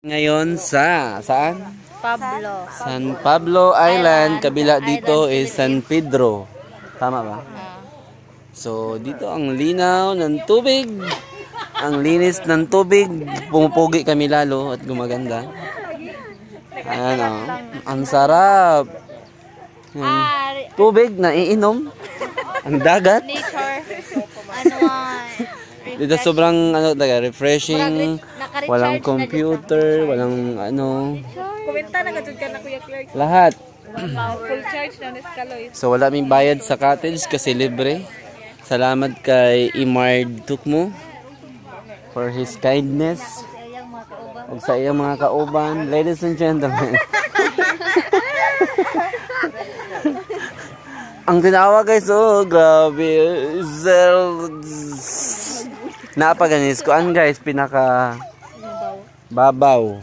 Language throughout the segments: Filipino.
Ngayon saan? Pablo. San Pablo Island, kabila dito is San Pedro. Tama ba? So, dito ang linaw ng tubig. Ang linis ng tubig. Pumupugi kami lalo at gumaganda. Ano, ang sarap. Tubig na iinom. Ang dagat. Nature. Dito sobrang refreshing. Walang computer, walang ano. Kumenta na gajud ka na Kuya Clark. Lahat. Full charge na Nescaloy. So wala may bayad sa cottage kasi libre. Salamat kay Imard Tukmo for his kindness. Ug sa iyang mga kauban, ladies and gentlemen. Ang tinawa guys, oh grabe. Napaganis ko an guys, pinaka babaw.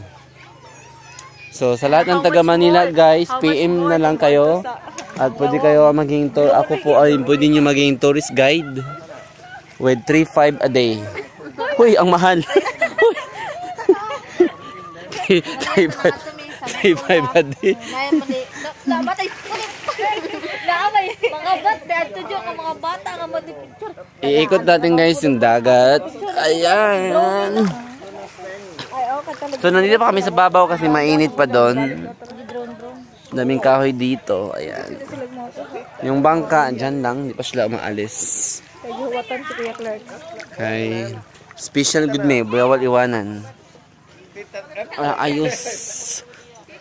So sa lahat ng taga Manila guys, PM na lang kayo. At pwede kayo maging tour. Ako po ay pwede nyo maging tourist guide with 3,500 a day. Huy, ang mahal. 3,500 a day. Iikot natin guys yung dagat. Ayan. So nandito pa kami sa babaw kasi mainit pa doon. Daming kahoy dito. Ayan. Yung bangka, dyan lang. Hindi pa sila umaalis. Kayuwatan si Kuya Clark. Kay special good may. Bawal iwanan. Ayos.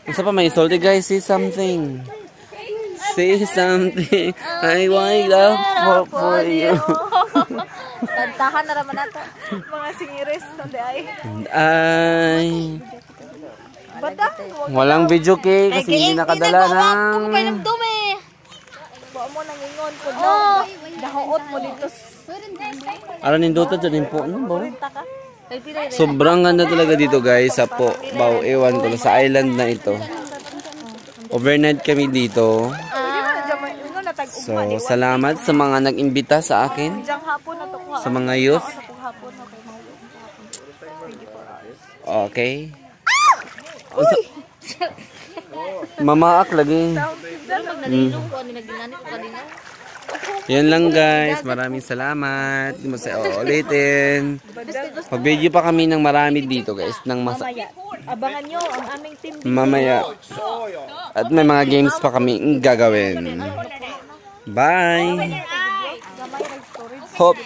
Isa pa may salty guys. Say something. Say something. I want love for you. Kantahan na naman nato. Mga singiris. Hindi ay. Ay. Bata. Walang video kay kasi hindi nakadala ng... Buwa mo nang ingon po no. Dahuot mo dito. Aron ninduto dyan po. Ano ba? Sobrang ganda talaga dito guys. Sa po. Bao, ewan ko sa island na ito. Overnight kami dito. So, salamat sa mga nag-imbita sa akin. Sa mga youth. Okay. Mamaak lagi. Yan lang guys. Maraming salamat. Hindi mo sa ulitin. Mag-video pa kami ng marami dito guys. Abangan nyo ang aming team dito. Mamaya. At may mga games pa kami gagawin. Bye. Hope.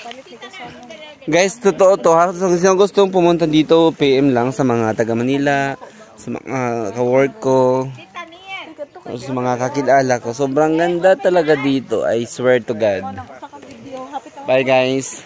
Guys, totoo to ha. Kung sino gustong pumunta dito, PM lang sa mga taga Manila, sa mga ka-work ko, sa mga kakilala ko. Sobrang ganda talaga dito. I swear to God. Bye guys.